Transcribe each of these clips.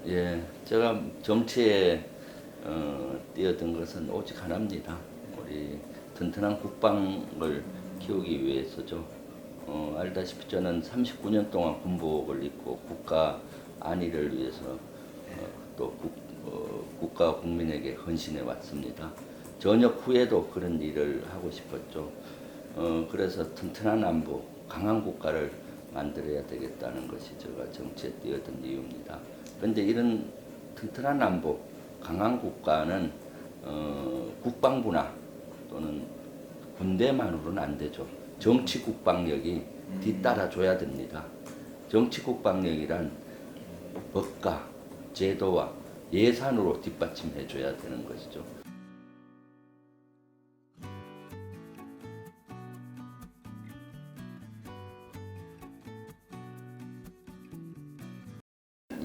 예, 제가 정치에 뛰어든 것은 오직 하나입니다. 우리 튼튼한 국방을 키우기 위해서죠. 알다시피 저는 39년 동안 군복을 입고 국가 안위를 위해서 국가 국민에게 헌신해 왔습니다. 전역 후에도 그런 일을 하고 싶었죠. 그래서 튼튼한 안보, 강한 국가를 만들어야 되겠다는 것이 제가 정치에 뛰어든 이유입니다. 그런데 이런 튼튼한 안보, 강한 국가는 국방부나 또는 군대만으로는 안 되죠. 정치 국방력이 뒤따라줘야 됩니다. 정치 국방력이란 법과 제도와 예산으로 뒷받침해줘야 되는 것이죠.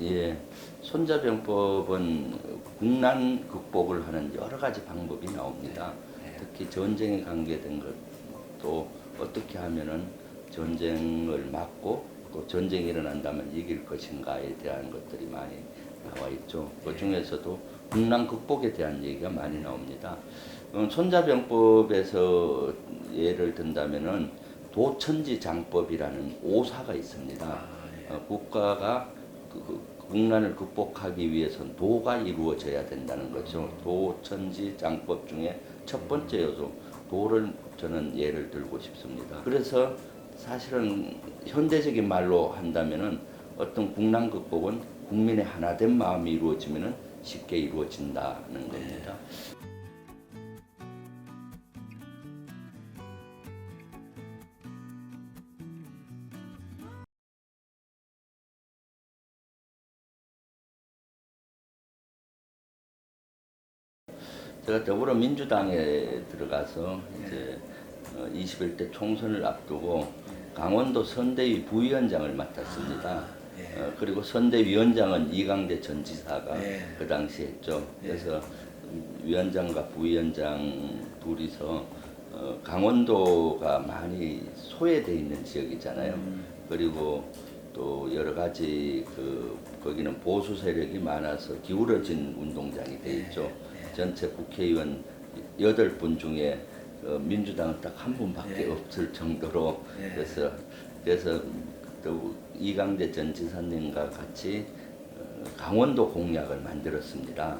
예, 손자병법은 국난 극복을 하는 여러 가지 방법이 나옵니다. 특히 전쟁에 관계된 것도 어떻게 하면은 전쟁을 막고 또 전쟁이 일어난다면 이길 것인가에 대한 것들이 많이 나와 있죠. 그 중에서도 국난 극복에 대한 얘기가 많이 나옵니다. 손자병법에서 예를 든다면은 도천지장법이라는 오사가 있습니다. 국가가 국난을 극복하기 위해서는 도가 이루어져야 된다는 거죠. 도천지장법 중에 첫 번째 요소 도를 저는 예를 들고 싶습니다. 그래서 사실은 현대적인 말로 한다면은 어떤 국난 극복은 국민의 하나된 마음이 이루어지면은 쉽게 이루어진다는 겁니다. 제가 더불어민주당에 들어가서 이제 21대 총선을 앞두고 강원도 선대위 부위원장을 맡았습니다. 그리고 선대위원장은 이강대 전 지사가 그 당시 했죠. 그래서 위원장과 부위원장 둘이서 강원도가 많이 소외되어 있는 지역이잖아요. 그리고 또 여러 가지 거기는 보수 세력이 많아서 기울어진 운동장이 돼 있죠. 전체 국회의원 8분 중에 민주당은 딱 한 분밖에 없을 정도로 그래서 또 이강대 전 지사님과 같이 강원도 공약을 만들었습니다.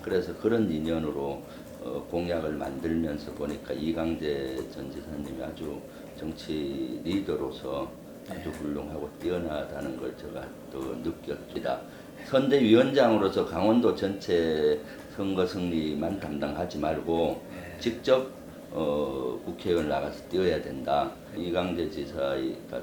그래서 그런 인연으로 공약을 만들면서 보니까 이강대 전 지사님이 아주 정치 리더로서 아주 훌륭하고 뛰어나다는 걸 제가 또 느꼈습니다. 선대위원장으로서 강원도 전체 선거 승리만 담당하지 말고 직접 국회의원 나가서 뛰어야 된다. 이강재 지사가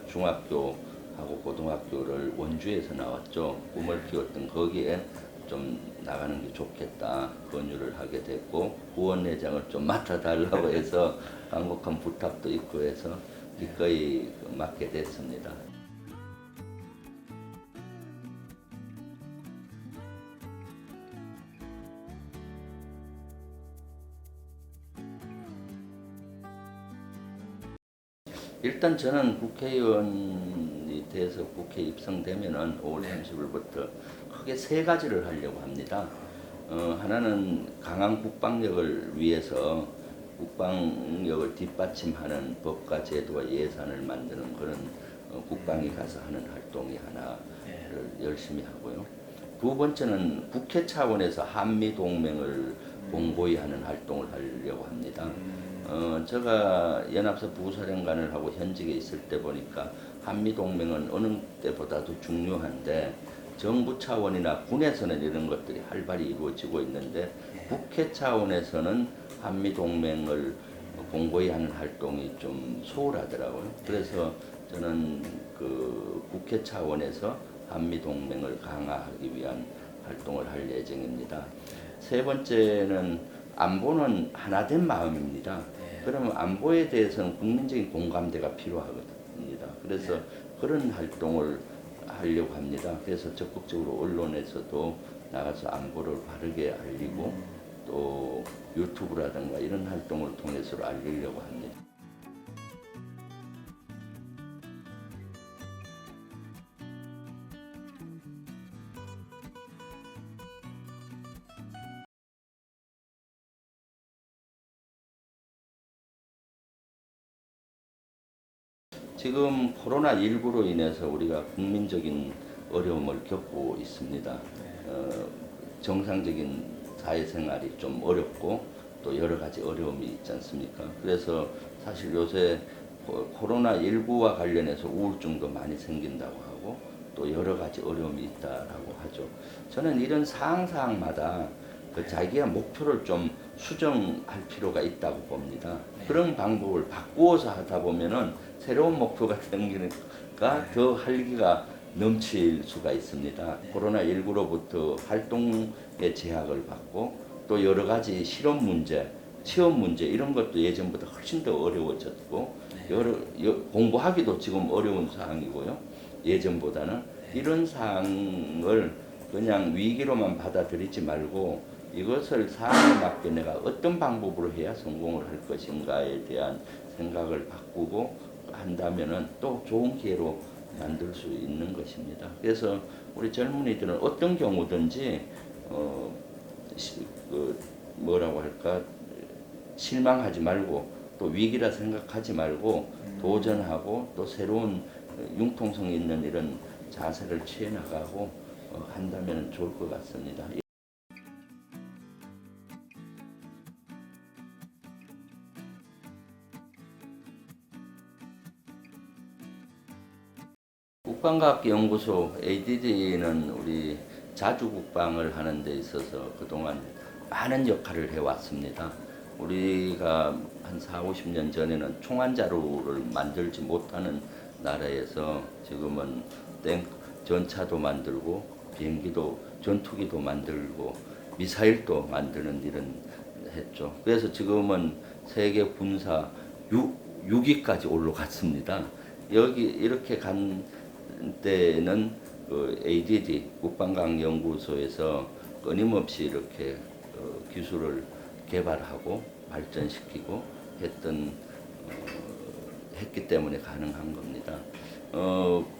중학교하고 고등학교를 원주에서 나왔죠. 꿈을 키웠던 거기에 좀 나가는 게 좋겠다 권유를 하게 됐고 후원회장을 좀 맡아달라고 해서 간곡한 부탁도 있고 해서 기꺼이 맡게 됐습니다. 일단 저는 국회의원이 돼서 국회에 입성되면은 5월 30일부터 크게 세 가지를 하려고 합니다. 하나는 강한 국방력을 위해서 국방력을 뒷받침하는 법과 제도와 예산을 만드는 그런 국방에 가서 하는 활동이 하나를 열심히 하고요. 두 번째는 국회 차원에서 한미 동맹을 공고히 하는 활동을 하려고 합니다. 제가 연합사 부사령관을 하고 현직에 있을 때 보니까 한미 동맹은 어느 때보다도 중요한데 정부 차원이나 군에서는 이런 것들이 활발히 이루어지고 있는데 국회 차원에서는 한미 동맹을 공고히 하는 활동이 좀 소홀하더라고요. 그래서 저는 국회 차원에서 한미 동맹을 강화하기 위한 활동을 할 예정입니다. 세 번째는 안보는 하나된 마음입니다. 그러면 안보에 대해서는 국민적인 공감대가 필요합니다. 그래서 그런 활동을 하려고 합니다. 그래서 적극적으로 언론에서도 나가서 안보를 바르게 알리고 또 유튜브라든가 이런 활동을 통해서 알리려고 합니다. 지금 코로나19로 인해서 우리가 국민적인 어려움을 겪고 있습니다. 정상적인 사회생활이 좀 어렵고 또 여러 가지 어려움이 있지 않습니까? 그래서 사실 요새 코로나19와 관련해서 우울증도 많이 생긴다고 하고 또 여러 가지 어려움이 있다라고 하죠. 저는 이런 상황마다 자기의 목표를 좀 수정할 필요가 있다고 봅니다. 그런 방법을 바꾸어서 하다 보면은 새로운 목표가 생기니까 더 활기가 넘칠 수가 있습니다. 코로나19로부터 활동의 제약을 받고 또 여러 가지 실험 문제, 시험 문제 이런 것도 예전보다 훨씬 더 어려워졌고 공부하기도 지금 어려운 상황이고요. 예전보다는 이런 상황을 그냥 위기로만 받아들이지 말고 이것을 상황에 맞게 내가 어떤 방법으로 해야 성공을 할 것인가에 대한 생각을 바꾸고 한다면은 또 좋은 기회로 만들 수 있는 것입니다. 그래서 우리 젊은이들은 어떤 경우든지 뭐라고 할까 실망하지 말고 또 위기라 생각하지 말고 도전하고 또 새로운 융통성 있는 이런 자세를 취해 나가고 한다면 좋을 것 같습니다. 국방과학연구소 ADD는 우리 자주 국방을 하는 데 있어서 그동안 많은 역할을 해왔습니다. 우리가 한 4, 50년 전에는 총안자루를 만들지 못하는 나라에서 지금은 전차도 만들고 비행기도 전투기도 만들고 미사일도 만드는 일은 했죠. 그래서 지금은 세계 군사 6위까지 올라갔습니다. 여기 이렇게 간 때는 ADD 국방과학연구소에서 끊임없이 이렇게 기술을 개발하고 발전시키고 했기 때문에 가능한 겁니다.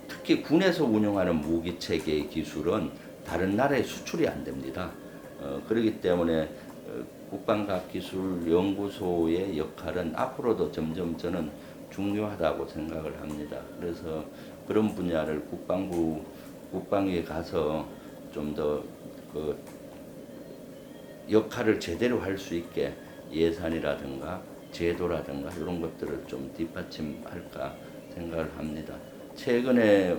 특히 군에서 운영하는 무기 체계의 기술은 다른 나라에 수출이 안 됩니다. 그렇기 때문에 국방과학기술연구소의 역할은 앞으로도 점점 저는 중요하다고 생각을 합니다. 그래서 그런 분야를 국방위에 가서 좀 더 역할을 제대로 할 수 있게 예산이라든가 제도라든가 이런 것들을 좀 뒷받침할까 생각을 합니다. 최근에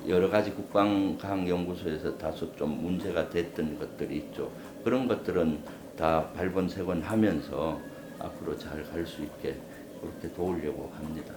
여러 가지 국방과학연구소에서 다소 좀 문제가 됐던 것들이 있죠. 그런 것들은 다 발본색원하면서 앞으로 잘 갈 수 있게 그렇게 도우려고 합니다.